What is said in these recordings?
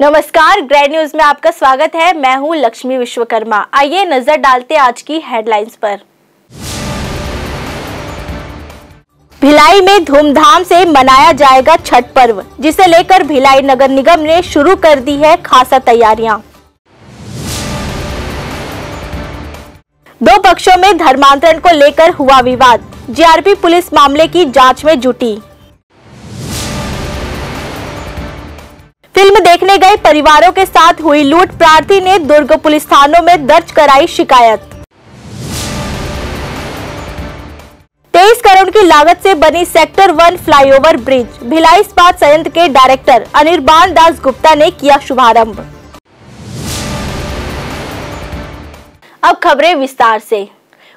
नमस्कार, grand news में आपका स्वागत है। मैं हूं लक्ष्मी विश्वकर्मा। आइए नजर डालते आज की हेडलाइंस पर। भिलाई में धूमधाम से मनाया जाएगा छठ पर्व, जिसे लेकर भिलाई नगर निगम ने शुरू कर दी है खासा तैयारियां। दो पक्षों में धर्मांतरण को लेकर हुआ विवाद, जीआरपी पुलिस मामले की जांच में जुटी। फिल्म देखने गए परिवारों के साथ हुई लूट, प्रार्थी ने दुर्ग पुलिस थानों में दर्ज कराई शिकायत। 23 करोड़ की लागत से बनी सेक्टर 1 फ्लाईओवर ब्रिज, भिलाई इस्पात संयंत्र के डायरेक्टर अनिर्बान दास गुप्ता ने किया शुभारंभ। अब खबरें विस्तार से।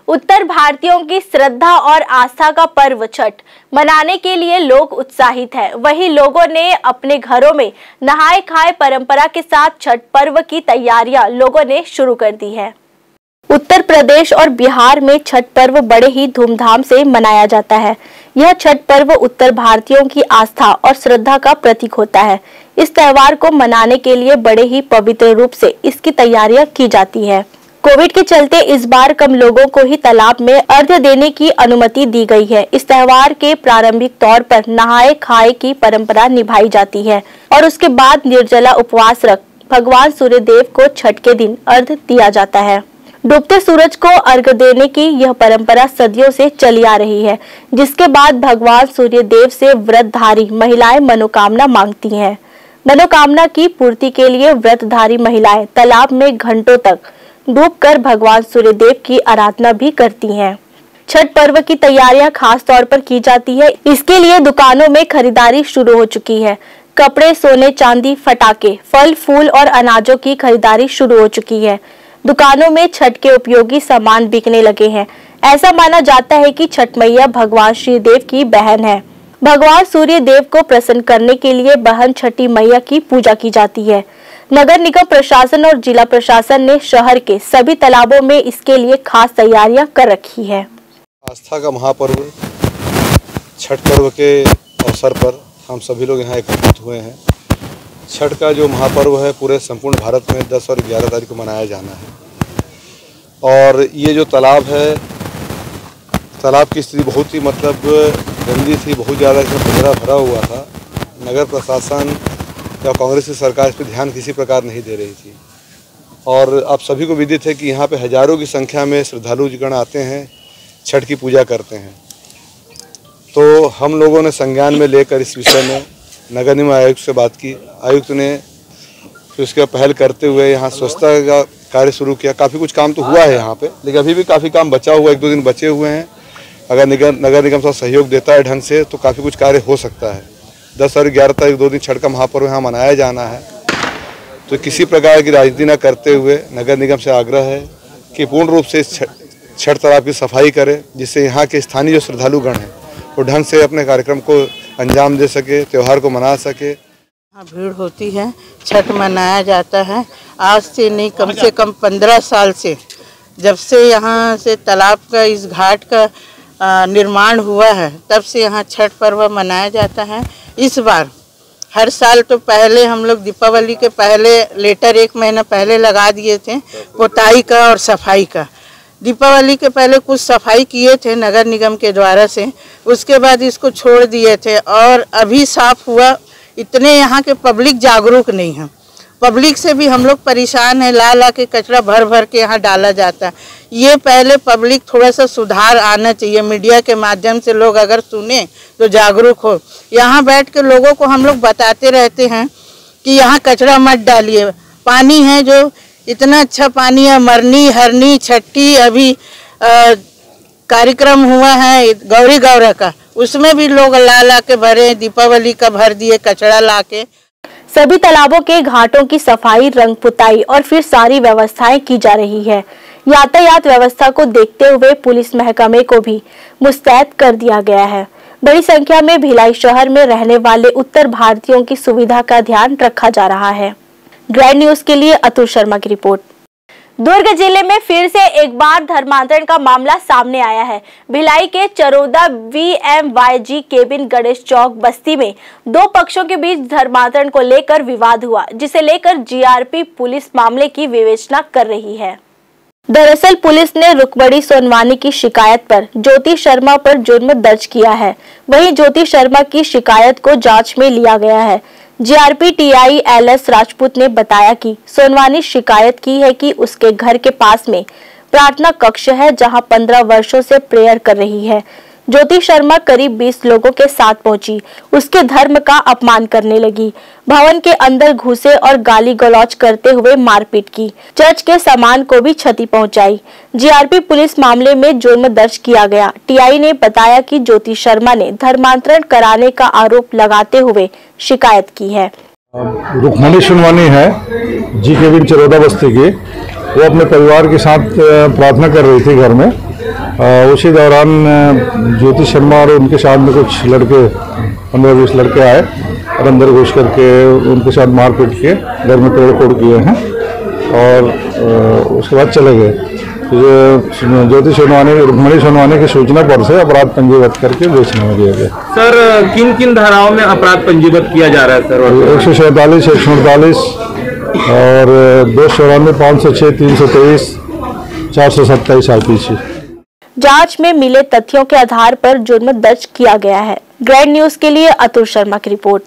उत्तर भारतीयों की श्रद्धा और आस्था का पर्व छठ मनाने के लिए लोग उत्साहित हैं। वहीं लोगों ने अपने घरों में नहाए खाए परंपरा के साथ छठ पर्व की तैयारियां लोगों ने शुरू कर दी है। उत्तर प्रदेश और बिहार में छठ पर्व बड़े ही धूमधाम से मनाया जाता है। यह छठ पर्व उत्तर भारतीयों की आस्था और श्रद्धा का प्रतीक होता है। इस त्योहार को मनाने के लिए बड़े ही पवित्र रूप से इसकी तैयारियां की जाती है। कोविड के चलते इस बार कम लोगों को ही तालाब में अर्घ्य देने की अनुमति दी गई है। इस त्योहार के प्रारंभिक तौर पर नहाए खाए की परंपरा निभाई जाती है और उसके बाद निर्जला उपवास रख भगवान सूर्य देव को छठ के दिन अर्घ्य दिया जाता है। डूबते सूरज को अर्घ्य देने की यह परंपरा सदियों से चली आ रही है, जिसके बाद भगवान सूर्य देव से व्रतधारी महिलाएं मनोकामना मांगती हैं। मनोकामना की पूर्ति के लिए व्रतधारी महिलाएं तालाब में घंटों तक डूबकर भगवान सूर्यदेव की आराधना भी करती हैं। छठ पर्व की तैयारियां खास तौर पर की जाती है। इसके लिए दुकानों में खरीदारी शुरू हो चुकी है। कपड़े, सोने, चांदी, फटाके, फल, फूल और अनाजों की खरीदारी शुरू हो चुकी है। दुकानों में छठ के उपयोगी सामान बिकने लगे हैं। ऐसा माना जाता है कि छठ मैया भगवान श्री देव की बहन है। भगवान सूर्य देव को प्रसन्न करने के लिए बहन छठी मैया की पूजा की जाती है। नगर निगम प्रशासन और जिला प्रशासन ने शहर के सभी तालाबों में इसके लिए खास तैयारियां कर रखी है। आस्था का महापर्व छठ पर्व के अवसर पर हम सभी लोग यहाँ एकत्रित हुए हैं। छठ का जो महापर्व है पूरे संपूर्ण भारत में 10 और 11 तारीख को मनाया जाना है। और ये जो तालाब है, तालाब की स्थिति बहुत ही गंदी थी, बहुत ज़्यादा इसमें कचरा भरा हुआ था। नगर प्रशासन या कांग्रेस की सरकार इस पर ध्यान किसी प्रकार नहीं दे रही थी। और आप सभी को विदित है कि यहाँ पे हजारों की संख्या में श्रद्धालुगण आते हैं, छठ की पूजा करते हैं। तो हम लोगों ने संज्ञान में लेकर इस विषय में नगर निगम आयुक्त से बात की। आयुक्त ने फिर उसका पहल करते हुए यहाँ स्वच्छता का कार्य शुरू किया। काफ़ी कुछ काम तो हुआ है यहाँ पे, लेकिन अभी भी काफ़ी काम बचा हुआ है, 1-2 दिन बचे हुए हैं। अगर नगर निगम से सहयोग देता है ढंग से तो काफ़ी कुछ कार्य हो सकता है। 10 और 11 तारीख 2 दिन छठ का महापर्व यहाँ मनाया जाना है। तो किसी प्रकार की राजनीति न करते हुए नगर निगम से आग्रह है कि पूर्ण रूप से इस छठ तालाब की सफाई करे, जिससे यहाँ के स्थानीय जो श्रद्धालुगण हैं वो ढंग से अपने कार्यक्रम को अंजाम दे सके, त्यौहार को मना सके। यहाँ भीड़ होती है, छठ मनाया जाता है। आज से नहीं, कम से कम 15 साल से, जब से यहाँ से तालाब का इस घाट का निर्माण हुआ है, तब से यहाँ छठ पर्व मनाया जाता है। इस बार हर साल तो पहले हम लोग दीपावली के पहले लेटर 1 महीना पहले लगा दिए थे पोताई का और सफाई का। दीपावली के पहले कुछ सफाई किए थे नगर निगम के द्वारा से, उसके बाद इसको छोड़ दिए थे और अभी साफ हुआ। इतने यहाँ के पब्लिक जागरूक नहीं है। पब्लिक से भी हम लोग परेशान हैं, ला के कचरा भर भर के यहाँ डाला जाता है। ये पहले पब्लिक थोड़ा सा सुधार आना चाहिए। मीडिया के माध्यम से लोग अगर सुने तो जागरूक हो। यहाँ बैठ के लोगों को हम लोग बताते रहते हैं कि यहाँ कचरा मत डालिए। पानी है जो इतना अच्छा पानी है, मरनी, हरनी, छठी, अभी कार्यक्रम हुआ है गौरी गौरा का, उसमें भी लोग ला के भरे, दीपावली का भर दिए कचरा ला के। सभी तालाबों के घाटों की सफाई, रंग पुताई और फिर सारी व्यवस्थाएं की जा रही है। यातायात व्यवस्था को देखते हुए पुलिस महकमे को भी मुस्तैद कर दिया गया है। बड़ी संख्या में भिलाई शहर में रहने वाले उत्तर भारतीयों की सुविधा का ध्यान रखा जा रहा है। ग्रैंड न्यूज के लिए अतुल शर्मा की रिपोर्ट। दुर्ग जिले में फिर से एक बार धर्मांतरण का मामला सामने आया है। भिलाई के चरोदा VMYG केबिन गणेश चौक बस्ती में दो पक्षों के बीच धर्मांतरण को लेकर विवाद हुआ, जिसे लेकर GRP पुलिस मामले की विवेचना कर रही है। दरअसल पुलिस ने रुकमणी सोनवानी की शिकायत पर ज्योति शर्मा पर जुर्म दर्ज किया है। वहीं ज्योति शर्मा की शिकायत को जांच में लिया गया है। GRP TI LS राजपूत ने बताया कि सोनवानी शिकायत की है कि उसके घर के पास में प्रार्थना कक्ष है, जहां 15 वर्षों से प्रेयर कर रही है। ज्योति शर्मा करीब 20 लोगों के साथ पहुंची, उसके धर्म का अपमान करने लगी, भवन के अंदर घुसे और गाली गलौज करते हुए मारपीट की, चर्च के सामान को भी क्षति पहुंचाई। GRP पुलिस मामले में जुर्म दर्ज किया गया। TI ने बताया कि ज्योति शर्मा ने धर्मांतरण कराने का आरोप लगाते हुए शिकायत की है। रुकमणी सोनवानी है जी केबिन चरोदा बस्ती की, वो अपने परिवार के साथ प्रार्थना कर रही थी घर में। उसी दौरान ज्योति शर्मा और उनके साथ में कुछ लड़के 15-20 लड़के आए और अंदर घुस करके उनके साथ मारपीट के घर में तोड़-फोड़ किए हैं और उसके बाद चले गए। तो ज्योति सोनवानी रुकमणी सोनवानी की सूचना पर से अपराध पंजीबद्ध करके बेचने में दिया गया। सर किन किन धाराओं में अपराध पंजीबद्ध किया जा रहा है सर? 147, 148 और 294, 506, 323, 427 IPC। जांच में मिले तथ्यों के आधार पर जुर्म दर्ज किया गया है। ग्रैंड न्यूज के लिए अतुल शर्मा की रिपोर्ट।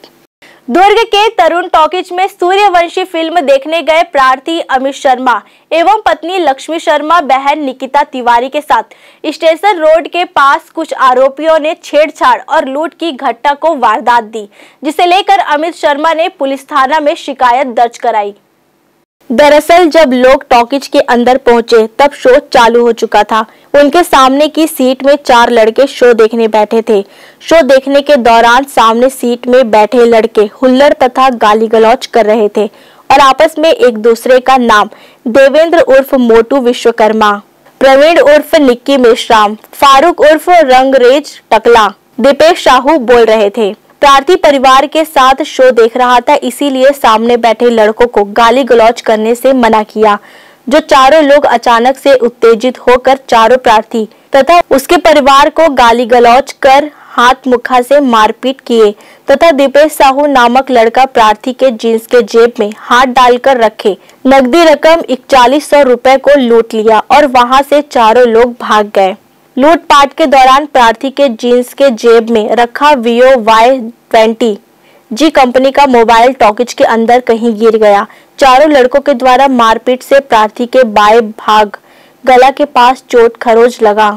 दुर्ग के तरुण टॉकीज में सूर्यवंशी फिल्म देखने गए प्रार्थी अमित शर्मा एवं पत्नी लक्ष्मी शर्मा बहन निकिता तिवारी के साथ स्टेशन रोड के पास कुछ आरोपियों ने छेड़छाड़ और लूट की घटना को वारदात दी, जिसे लेकर अमित शर्मा ने पुलिस थाना में शिकायत दर्ज कराई। दरअसल जब लोग टॉकीज के अंदर पहुंचे तब शो चालू हो चुका था। उनके सामने की सीट में 4 लड़के शो देखने बैठे थे। शो देखने के दौरान सामने सीट में बैठे लड़के हुल्लड़ तथा गाली गलौज कर रहे थे और आपस में एक दूसरे का नाम देवेंद्र उर्फ मोटू विश्वकर्मा, प्रवीण उर्फ निक्की मेश्राम, फारूक उर्फ रंगरेज टकला, दीपेश साहू बोल रहे थे। प्रार्थी परिवार के साथ शो देख रहा था, इसीलिए सामने बैठे लड़कों को गाली गलौज करने से मना किया। जो चारों लोग अचानक से उत्तेजित होकर चारों प्रार्थी तथा उसके परिवार को गाली गलौज कर हाथ मुक्का से मारपीट किए तथा दीपेश साहू नामक लड़का प्रार्थी के जींस के जेब में हाथ डालकर रखे नकदी रकम 4100 रुपए को लूट लिया और वहां से चारों लोग भाग गए। लूटपाट के दौरान प्रार्थी के जींस के जेब में रखा Vivo Y20G कंपनी का मोबाइल टॉकीज के अंदर कहीं गिर गया। चारों लड़कों के द्वारा मारपीट से प्रार्थी के बाएं भाग गला के पास चोट खरोच लगा।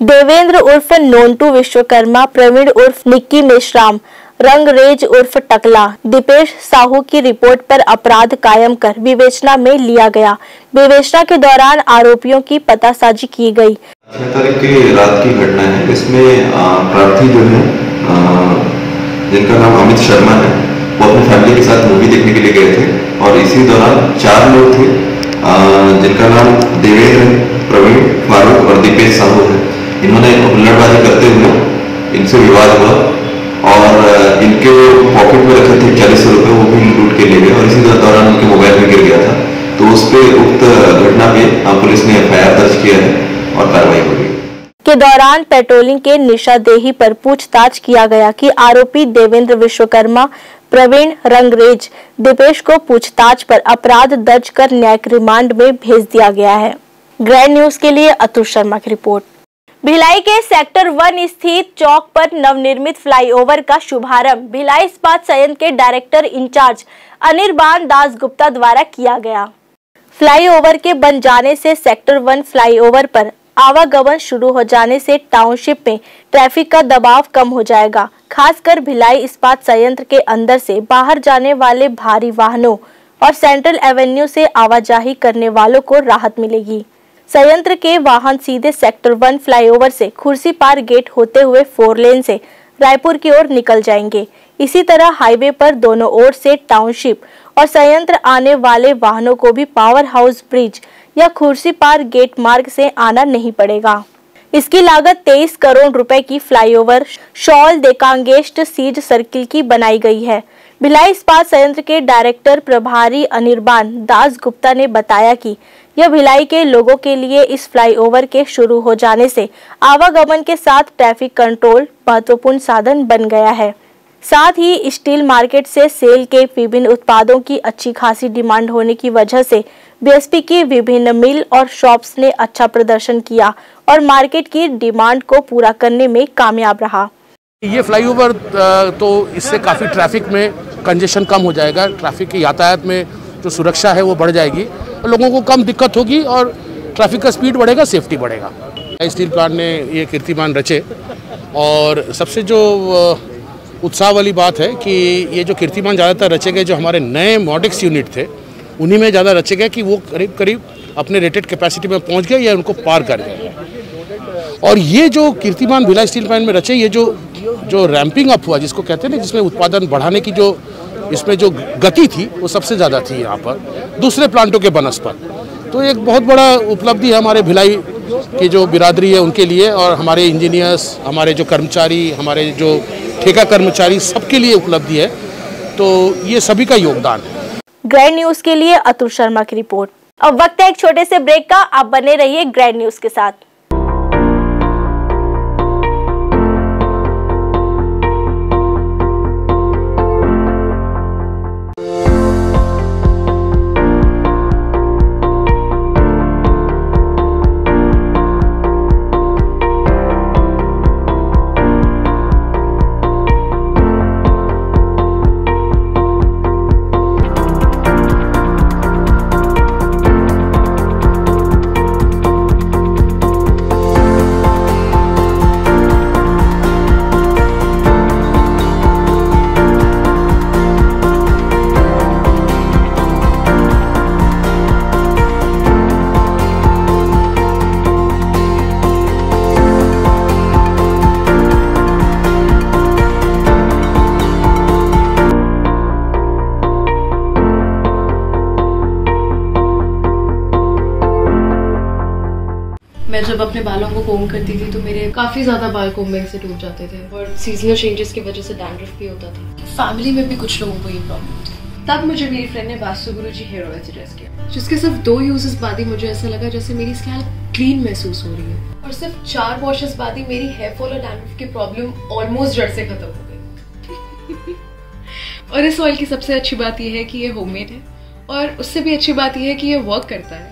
देवेंद्र उर्फ नोंटू विश्वकर्मा, प्रवीण उर्फ निक्की मेश्राम, रंगरेज उर्फ टकला, दीपेश साहू की रिपोर्ट पर अपराध कायम कर विवेचना में लिया गया। विवेचना के दौरान आरोपियों की पतासाजी की गई। 6 तारीख की रात की घटना है। इसमें प्रार्थी जो है जिनका नाम अमित शर्मा है, वो अपनी फैमिली के साथ मूवी देखने के लिए गए थे और इसी दौरान 4 लोग थे जिनका नाम देवेंद्र, प्रवीण, फारूक और दीपेश साहू है। इन्होंने हुल्लड़बाजी करते हुए इनसे विवाद हुआ और इनके पॉकेट में रखे थे 4100 रुपये, वो भी लूट के ले गए और इसी दौरान उनके मोबाइल में गिर गया था। तो उस पर उक्त घटना पे पुलिस ने FIR दर्ज किया है और कार्रवाई हो रही है। के दौरान पेट्रोलिंग के निशादेही पर पूछताछ किया गया कि आरोपी देवेंद्र विश्वकर्मा, प्रवीण, रंगरेज, दीपेश को पूछताछ पर अपराध दर्ज कर न्यायिक रिमांड में भेज दिया गया है। ग्रैंड न्यूज के लिए अतुल शर्मा की रिपोर्ट। भिलाई के सेक्टर 1 स्थित चौक पर नवनिर्मित फ्लाईओवर का शुभारंभ भिलाई इस्पात संयंत्र के डायरेक्टर इंचार्ज अनिर्बान दास गुप्ता द्वारा किया गया। फ्लाईओवर के बन जाने से सेक्टर 1 फ्लाईओवर पर आवागमन शुरू हो जाने से टाउनशिप में ट्रैफिक का दबाव कम हो जाएगा। खासकर भिलाई इस्पात संयंत्र के अंदर से बाहर जाने वाले भारी वाहनों और सेंट्रल एवेन्यू से आवाजाही करने वालों को राहत मिलेगी। संयंत्र के वाहन सीधे सेक्टर 1 फ्लाईओवर से खुर्सी पार गेट होते हुए 4 लेन से रायपुर की ओर निकल जाएंगे। इसी तरह हाईवे पर दोनों ओर से टाउनशिप और संयंत्र आने वाले वाहनों को भी पावर हाउस ब्रिज या खुर्सी पार गेट मार्ग से आना नहीं पड़ेगा। इसकी लागत 23 करोड़ रुपए की फ्लाईओवर शॉल देकांगेस्ट सीज सर्किल की बनाई गई है। भिलाई इस्पात संयंत्र के डायरेक्टर प्रभारी अनिर्बान दास गुप्ता ने बताया कि यह भिलाई के लोगों के लिए इस फ्लाईओवर के शुरू हो जाने से आवागमन के साथ ट्रैफिक कंट्रोल महत्वपूर्ण साधन बन गया है। साथ ही स्टील मार्केट से सेल के विभिन्न उत्पादों की अच्छी खासी डिमांड होने की वजह से बीएसपी की विभिन्न मिल और शॉप्स ने अच्छा प्रदर्शन किया और मार्केट की डिमांड को पूरा करने में कामयाब रहा। ये फ्लाईओवर तो इससे काफ़ी ट्रैफिक में कंजेशन कम हो जाएगा, ट्रैफिक की यातायात में जो सुरक्षा है वो बढ़ जाएगी, लोगों को कम दिक्कत होगी और ट्रैफिक का स्पीड बढ़ेगा, सेफ्टी बढ़ेगा। स्टील प्लांट ने ये कीर्तिमान रचे और सबसे जो उत्साह वाली बात है कि ये जो कीर्तिमान ज़्यादातर रचे गए जो हमारे नए मॉडेक्स यूनिट थे उन्हीं में ज़्यादा रचे गए कि वो करीब करीब अपने रेटेड कैपेसिटी में पहुँच गए या उनको पार कर गए। और ये जो कीर्तिमान भिलाई स्टील प्लांट में रचे, ये जो रैंपिंग अप हुआ जिसको कहते हैं ना, जिसमें उत्पादन बढ़ाने की जो इसमें जो गति थी वो सबसे ज़्यादा थी यहाँ पर दूसरे प्लांटों के बनस्पत। तो एक बहुत बड़ा उपलब्धि है हमारे भिलाई की जो बिरादरी है उनके लिए और हमारे इंजीनियर्स, हमारे जो कर्मचारी, हमारे जो ठेका कर्मचारी, सबके लिए उपलब्धि है। तो ये सभी का योगदान है। ग्रैंड न्यूज के लिए अतुल शर्मा की रिपोर्ट। अब वक्त है एक छोटे से ब्रेक का, आप बने रहिए ग्रैंड न्यूज के साथ। मैं जब अपने बालों को कोम करती थी तो मेरे काफ़ी ज़्यादा बाल कोम्बिंग से टूट जाते थे और सीजनल चेंजेस की वजह से डैंड्रफ भी होता था। फैमिली में भी कुछ लोगों को ये प्रॉब्लम थी। तब मुझे मेरी फ्रेंड ने वास्तु गुरुजी हेयर ऑयल सजेस्ट किया, जिसके सिर्फ 2 यूजेस बाद ही मुझे ऐसा लगा जैसे मेरी स्कैल्प क्लीन महसूस हो रही है और सिर्फ 4 वॉशेस बाद ही मेरी हेयर फॉल और डैंड्रफ की प्रॉब्लम ऑलमोस्ट जड़ से खत्म हो गई। और इस ऑयल की सबसे अच्छी बात यह है कि ये होममेड है और उससे भी अच्छी बात यह है कि ये वर्क करता है।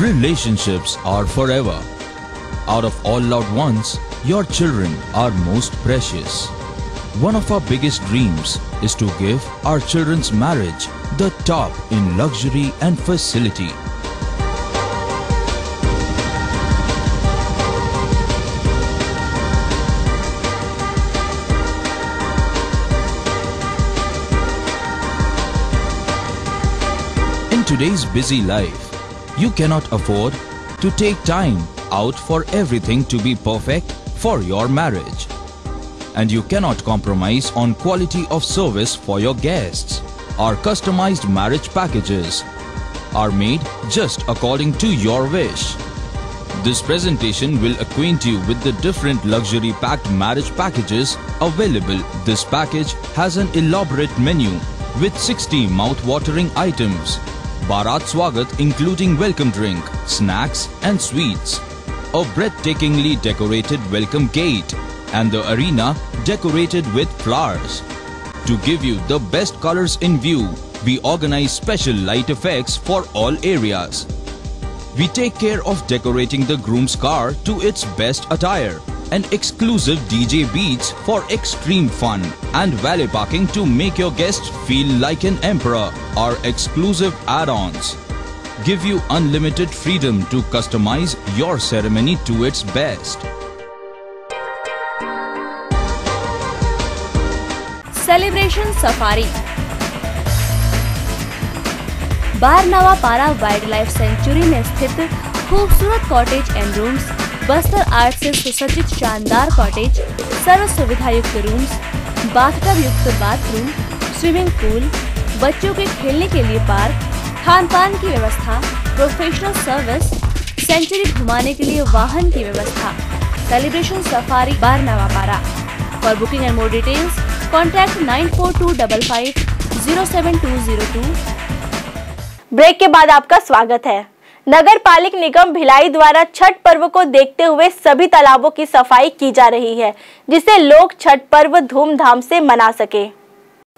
Relationships are forever. Out of all loved ones, your children are most precious. One of our biggest dreams is to give our children's marriage the top in luxury and facility. In today's busy life, you cannot afford to take time out for everything to be perfect for your marriage. And you cannot compromise on quality of service for your guests. Our customized marriage packages are made just according to your wish. This presentation will acquaint you with the different luxury packed marriage packages available. This package has an elaborate menu with 60 mouth-watering items. Bharat Swagat including welcome drink, snacks and sweets. A breathtakingly decorated welcome gate and the arena decorated with flowers. To give you the best colors in view, we organize special light effects for all areas. We take care of decorating the groom's car to its best attire and exclusive DJ beats for extreme fun and valet parking to make your guests feel like an emperor. Our exclusive add-ons give you unlimited freedom to customize your ceremony to its best. Celebration safari Barnawapara wild life sanctuary में स्थित खूबसूरत cottage and rooms, Bastar art से सुसज्जित शानदार cottage, सर्व सुविधा युक्त rooms, bathtub युक्त bathroom, swimming pool, बच्चों के खेलने के लिए पार्क, खान पान की व्यवस्था, प्रोफेशनल सर्विस, सेंचुरी घुमाने के लिए वाहन की व्यवस्था। Celebration safari Barnawapara. For booking and more details contact 9425072002। Break के बाद आपका स्वागत है। नगर पालिक निगम भिलाई द्वारा छठ पर्व को देखते हुए सभी तालाबों की सफाई की जा रही है, जिससे लोग छठ पर्व धूमधाम से मना सके।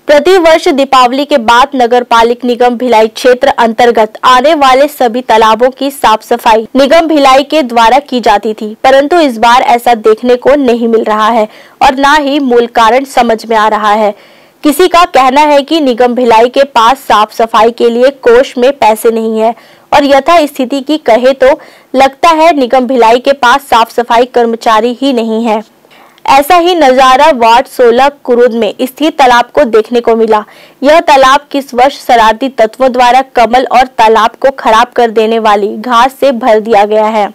प्रति वर्ष दीपावली के बाद नगर पालिक निगम भिलाई क्षेत्र अंतर्गत आने वाले सभी तालाबों की साफ सफाई निगम भिलाई के द्वारा की जाती थी, परंतु इस बार ऐसा देखने को नहीं मिल रहा है और ना ही मूल कारण समझ में आ रहा है। किसी का कहना है कि निगम भिलाई के पास साफ सफाई के लिए कोष में पैसे नहीं है और यथा स्थिति की कहे तो लगता है निगम भिलाई के पास साफ सफाई कर्मचारी ही नहीं है। ऐसा ही नजारा वार्ड 16 कुरुद में स्थित तालाब को देखने को मिला। यह तालाब किस वर्ष शरारती तत्वों द्वारा कमल और तालाब को खराब कर देने वाली घास से भर दिया गया है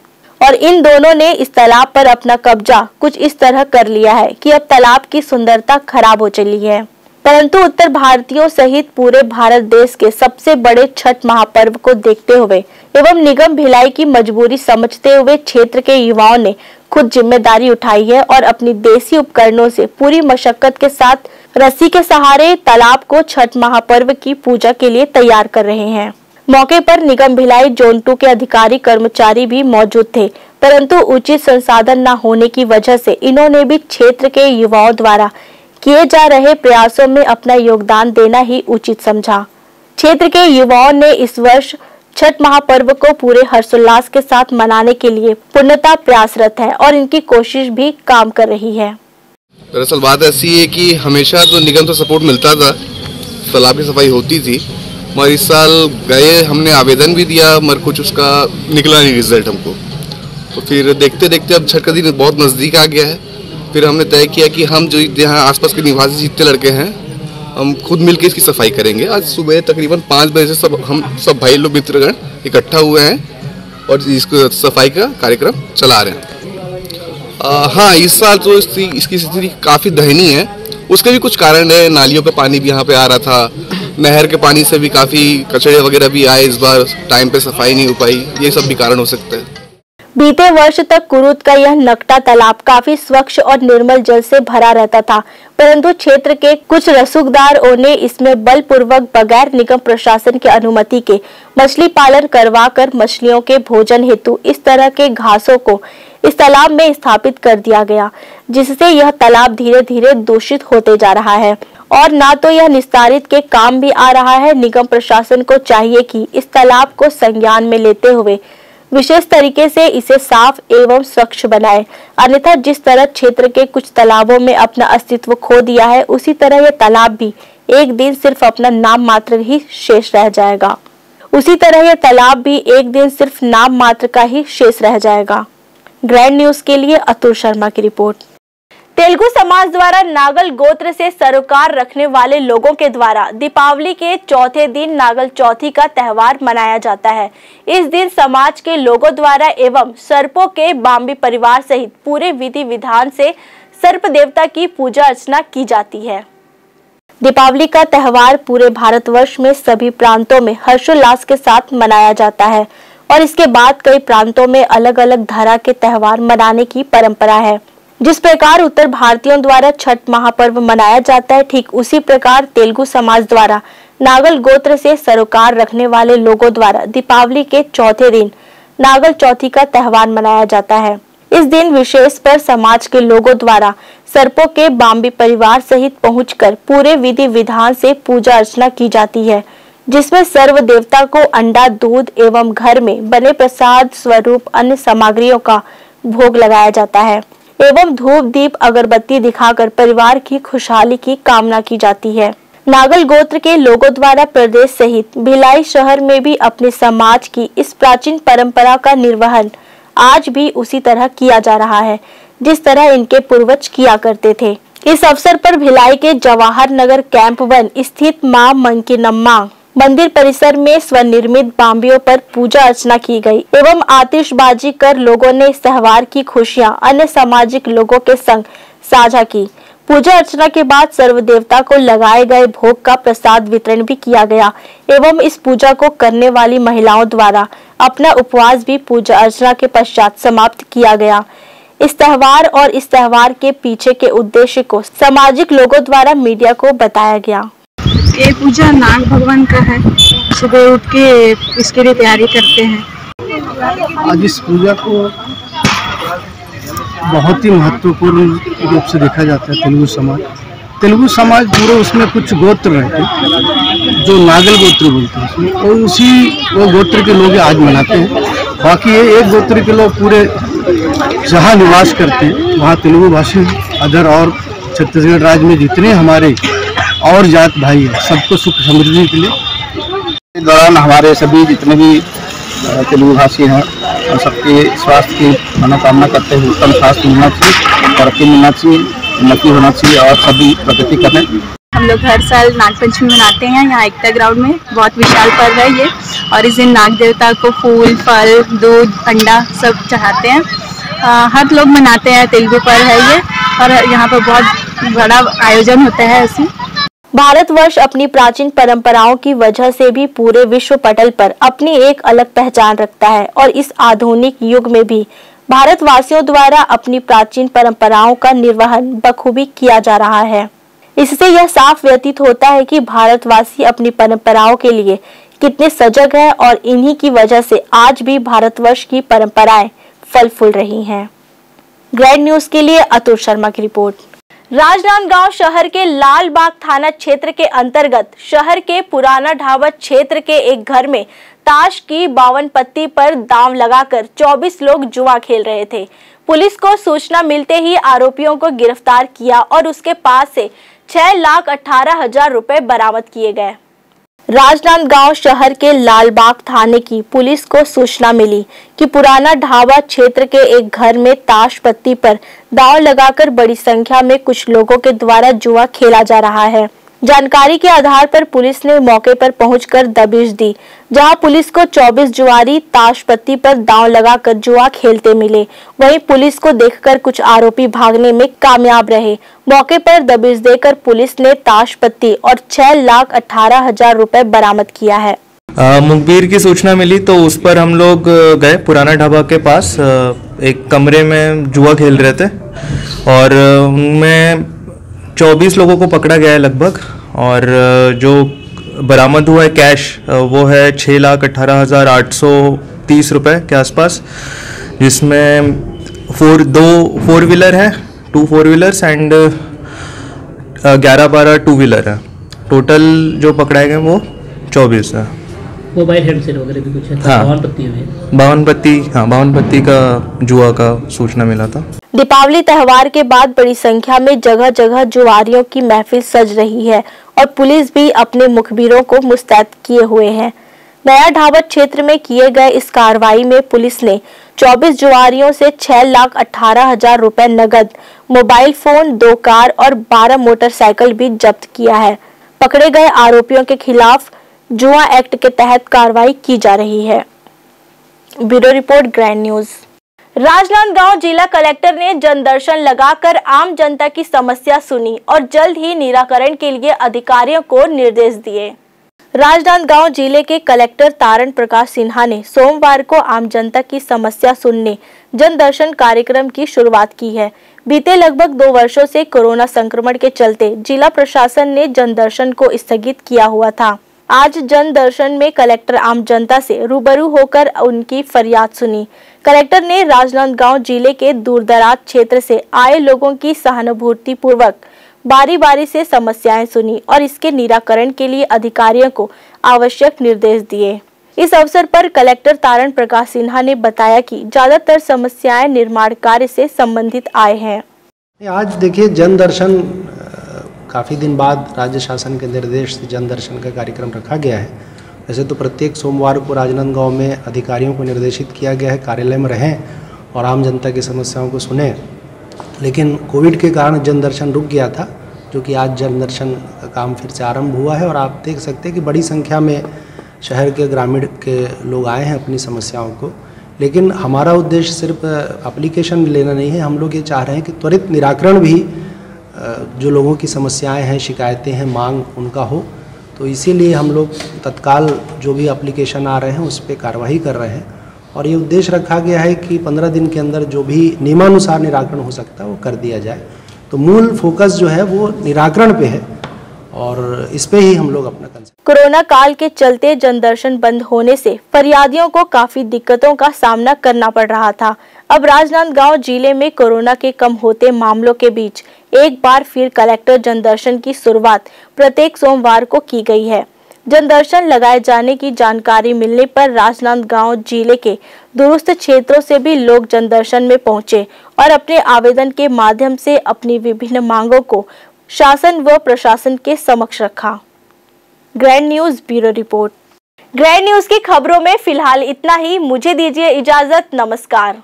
और इन दोनों ने इस तालाब पर अपना कब्जा कुछ इस तरह कर लिया है कि अब तालाब की सुंदरता खराब हो चली है। परंतु उत्तर भारतीयों सहित पूरे भारत देश के सबसे बड़े छठ महापर्व को देखते हुए एवं निगम भिलाई की मजबूरी समझते हुए क्षेत्र के युवाओं ने खुद जिम्मेदारी उठाई है और अपनी देसी उपकरणों से पूरी मशक्कत के साथ रस्सी के सहारे तालाब को छठ महापर्व की पूजा के लिए तैयार कर रहे हैं। मौके पर निगम भिलाई जोन 2 के अधिकारी कर्मचारी भी मौजूद थे, परंतु उचित संसाधन न होने की वजह से इन्होंने भी क्षेत्र के युवाओं द्वारा किए जा रहे प्रयासों में अपना योगदान देना ही उचित समझा। क्षेत्र के युवाओं ने इस वर्ष छठ महापर्व को पूरे हर्षोल्लास के साथ मनाने के लिए पूर्णतः प्रयासरत है और इनकी कोशिश भी काम कर रही है। दरअसल बात ऐसी है कि हमेशा तो निगम से सपोर्ट मिलता था, तालाब की सफाई होती थी, मगर इस साल गए हमने आवेदन भी दिया मगर कुछ उसका निकला नहीं रिजल्ट हमको। तो फिर देखते देखते अब छठ का दिन बहुत नज़दीक आ गया है, फिर हमने तय किया कि हम जो यहाँ आसपास के निवासी जितने लड़के हैं हम खुद मिलकर इसकी सफाई करेंगे। आज सुबह तकरीबन 5 बजे से हम सब भाई लोग मित्रगण इकट्ठा हुए हैं और इसको सफाई का कार्यक्रम चला रहे हैं। हाँ, इस साल तो इसकी स्थिति काफ़ी दयनीय है। उसके भी कुछ कारण है, नालियों का पानी भी यहाँ पे आ रहा था, नहर के पानी से भी काफ़ी कचरे वगैरह भी आए, इस बार टाइम पे सफाई नहीं हो पाई, ये सब भी कारण हो सकते हैं। बीते वर्ष तक कुरुद का यह नकटा तालाब काफी स्वच्छ और निर्मल जल से भरा रहता था, परंतु क्षेत्र के कुछ रसूखदारों ने इसमें बलपूर्वक बगैर निगम प्रशासन की अनुमति के मछली पालन करवाकर मछलियों के भोजन हेतु इस तरह के घासों को इस तालाब में स्थापित कर दिया गया, जिससे यह तालाब धीरे धीरे दूषित होते जा रहा है और ना तो यह निस्तारित के काम भी आ रहा है। निगम प्रशासन को चाहिए कि इस तालाब को संज्ञान में लेते हुए विशेष तरीके से इसे साफ एवं स्वच्छ बनाए, अन्यथा जिस तरह क्षेत्र के कुछ तालाबों में अपना अस्तित्व खो दिया है, उसी तरह यह तालाब भी एक दिन सिर्फ अपना नाम मात्र ही शेष रह जाएगा। ग्रैंड न्यूज के लिए अतुल शर्मा की रिपोर्ट। तेलुगु समाज द्वारा नागल गोत्र से सरोकार रखने वाले लोगों के द्वारा दीपावली के चौथे दिन नागल चौथी का त्यौहार मनाया जाता है। इस दिन समाज के लोगों द्वारा एवं सर्पों के बाम्बी परिवार सहित पूरे विधि विधान से सर्प देवता की पूजा अर्चना की जाती है। दीपावली का त्यौहार पूरे भारतवर्ष में सभी प्रांतों में हर्षोल्लास के साथ मनाया जाता है और इसके बाद कई प्रांतों में अलग अलग धारा के त्यौहार मनाने की परंपरा है। जिस प्रकार उत्तर भारतीयों द्वारा छठ महापर्व मनाया जाता है, ठीक उसी प्रकार तेलुगु समाज द्वारा नागल गोत्र से सरोकार रखने वाले लोगों द्वारा दीपावली के चौथे दिन नागल चौथी का त्यौहार मनाया जाता है। इस दिन विशेष पर समाज के लोगों द्वारा सर्पों के बाम्बी परिवार सहित पहुंचकर पूरे विधि विधान से पूजा अर्चना की जाती है, जिसमें सर्व देवता को अंडा, दूध एवं घर में बने प्रसाद स्वरूप अन्य सामग्रियों का भोग लगाया जाता है एवं धूप दीप अगरबत्ती दिखाकर परिवार की खुशहाली की कामना की जाती है। नागल गोत्र के लोगों द्वारा प्रदेश सहित भिलाई शहर में भी अपने समाज की इस प्राचीन परंपरा का निर्वहन आज भी उसी तरह किया जा रहा है जिस तरह इनके पूर्वज किया करते थे। इस अवसर पर भिलाई के जवाहर नगर कैंप 1 स्थित मां मंकीनम्मा मंदिर परिसर में स्वनिर्मित बाम्बियों पर पूजा अर्चना की गई एवं आतिशबाजी कर लोगों ने इस त्यौहार की खुशियां अन्य सामाजिक लोगों के संग साझा की। पूजा अर्चना के बाद सर्व देवता को लगाए गए भोग का प्रसाद वितरण भी किया गया एवं इस पूजा को करने वाली महिलाओं द्वारा अपना उपवास भी पूजा अर्चना के पश्चात समाप्त किया गया। इस त्यौहार और इस त्यौहार के पीछे के उद्देश्य को सामाजिक लोगों द्वारा मीडिया को बताया गया। ये पूजा नाग भगवान का है। सुबह उठ के इसके लिए तैयारी करते हैं। आज इस पूजा को बहुत ही महत्वपूर्ण रूप से देखा जाता है। तेलुगु समाज पूरे उसमें कुछ गोत्र रहते हैं जो नागल गोत्र बोलते हैं उसमें, और वो गोत्र के लोग आज मनाते हैं। बाकी ये एक गोत्र के लोग पूरे जहाँ निवास करते हैं वहाँ तेलुगु भाषी अदर और छत्तीसगढ़ राज्य में जितने हमारे और जात भाई है सबको सुख समृद्धि के लिए इस दौरान हमारे सभी जितने भी तेलुगु भाषी हैं और सबके स्वास्थ्य की मनोकामना करते हुए उत्तम स्वास्थ्य मिलना चाहिए, तरक्की मिलना चाहिए, उन्नति होना चाहिए और सभी प्रगति करें। हम लोग हर साल नागपंचमी मनाते हैं यहाँ एकता ग्राउंड में। बहुत विशाल पर्व है ये और इस दिन नाग देवता को फूल, फल, दूध, अंडा सब चढ़ाते हैं। हर लोग मनाते हैं, तेलुगु पर्व है ये और यहाँ पर बहुत बड़ा आयोजन होता है। ऐसे भारतवर्ष अपनी प्राचीन परंपराओं की वजह से भी पूरे विश्व पटल पर अपनी एक अलग पहचान रखता है और इस आधुनिक युग में भी भारतवासियों द्वारा अपनी प्राचीन परंपराओं का निर्वहन बखूबी किया जा रहा है। इससे यह साफ व्यतीत होता है कि भारतवासी अपनी परंपराओं के लिए कितने सजग हैं और इन्हीं की वजह से आज भी भारतवर्ष की परंपराएं फल फूल रही हैं। ग्रैंड न्यूज के लिए अतुल शर्मा की रिपोर्ट। राजनांदगांव शहर के लाल बाग थाना क्षेत्र के अंतर्गत शहर के पुराना ढाबा क्षेत्र के एक घर में ताश की 52 पत्ती पर दांव लगाकर 24 लोग जुआ खेल रहे थे। पुलिस को सूचना मिलते ही आरोपियों को गिरफ्तार किया और उसके पास से 6,18,000 रुपए बरामद किए गए। राजनांदगांव शहर के लालबाग थाने की पुलिस को सूचना मिली कि पुराना ढाबा क्षेत्र के एक घर में ताश पत्ती पर दांव लगाकर बड़ी संख्या में कुछ लोगों के द्वारा जुआ खेला जा रहा है। जानकारी के आधार पर पुलिस ने मौके पर पहुंचकर दबिश दी, जहां पुलिस को 24 जुआरी ताश पत्ती पर दांव लगाकर जुआ खेलते मिले। वहीं पुलिस को देखकर कुछ आरोपी भागने में कामयाब रहे। मौके पर दबिश देकर पुलिस ने ताश पत्ती और 6,18,000 रुपए बरामद किया है। मुखबिर की सूचना मिली तो उस पर हम लोग गए। पुराना ढाबा के पास एक कमरे में जुआ खेल रहे थे और उनमें 24 लोगों को पकड़ा गया है लगभग, और जो बरामद हुआ है कैश वो है 6,18,830 रुपये के आसपास, जिसमें 2 4 व्हीलर है, 2 4 व्हीलर्स एंड 11-12 2 व्हीलर है। टोटल जो पकड़ाए गए वो 24 है। मोबाइल हैंडसेट वगैरह भी कुछ है। हाँ, 52 पत्ती में 52 पत्ती का जुआ का सूचना मिला था। दीपावली त्यौहार के बाद बड़ी संख्या में जगह जगह जुआरियों की महफिल सज रही है और पुलिस भी अपने मुखबिरों को मुस्तैद किए हुए है। नया ढाबत क्षेत्र में किए गए इस कार्रवाई में पुलिस ने 24 जुआरियों से 6,18,000 रुपए नगद, मोबाइल फोन, 2 कार और 12 मोटरसाइकिल भी जब्त किया है। पकड़े गए आरोपियों के खिलाफ जुआ एक्ट के तहत कार्रवाई की जा रही है। Bureau report, grand news. Rajnandgaon जिला कलेक्टर ने जनदर्शन लगाकर आम जनता की समस्या सुनी और जल्द ही निराकरण के लिए अधिकारियों को निर्देश दिए। राजनांदगांव जिले के कलेक्टर तारण प्रकाश सिन्हा ने सोमवार को आम जनता की समस्या सुनने जनदर्शन कार्यक्रम की शुरुआत की है। बीते लगभग 2 वर्षों से कोरोना संक्रमण के चलते जिला प्रशासन ने जनदर्शन को स्थगित किया हुआ था। आज जनदर्शन में कलेक्टर आम जनता से रूबरू होकर उनकी फरियाद सुनी। कलेक्टर ने राजनांदगांव जिले के दूरदराज क्षेत्र से आए लोगों की सहानुभूति पूर्वक बारी बारी से समस्याएं सुनी और इसके निराकरण के लिए अधिकारियों को आवश्यक निर्देश दिए। इस अवसर पर कलेक्टर तारण प्रकाश सिन्हा ने बताया कि ज्यादातर समस्याएं निर्माण कार्य से संबंधित आए हैं। आज देखिए, जनदर्शन काफ़ी दिन बाद राज्य शासन के निर्देश से जनदर्शन का कार्यक्रम रखा गया है। वैसे तो प्रत्येक सोमवार को राजनांदगांव में अधिकारियों को निर्देशित किया गया है कार्यालय में रहें और आम जनता की समस्याओं को सुने, लेकिन कोविड के कारण जनदर्शन रुक गया था, जो कि आज जनदर्शन का काम फिर से आरंभ हुआ है। और आप देख सकते हैं कि बड़ी संख्या में शहर के ग्रामीण के लोग आए हैं अपनी समस्याओं को। लेकिन हमारा उद्देश्य सिर्फ एप्लीकेशन लेना नहीं है, हम लोग ये चाह रहे हैं कि त्वरित निराकरण भी जो लोगों की समस्याएं हैं, शिकायतें हैं, मांग उनका हो। तो इसीलिए हम लोग तत्काल जो भी एप्लीकेशन आ रहे हैं उस पर कार्रवाई कर रहे हैं और ये उद्देश्य रखा गया है कि 15 दिन के अंदर जो भी नियमानुसार निराकरण हो सकता है वो कर दिया जाए। तो मूल फोकस जो है वो निराकरण पे है और इस पे ही हम लोग अपना कोरोना काल के चलते जनदर्शन बंद होने से फरियादियों को काफी दिक्कतों का सामना करना पड़ रहा था। अब राजनांदगांव जिले में कोरोना के कम होते मामलों के बीच एक बार फिर कलेक्टर जनदर्शन की शुरुआत प्रत्येक सोमवार को की गई है। जनदर्शन लगाए जाने की जानकारी मिलने पर राजनांदगांव जिले के दूरस्थ क्षेत्रों से भी लोग जनदर्शन में पहुंचे और अपने आवेदन के माध्यम से अपनी विभिन्न मांगों को शासन व प्रशासन के समक्ष रखा। Grand news bureau report. Grand news की खबरों में फिलहाल इतना ही। मुझे दीजिए इजाजत। नमस्कार।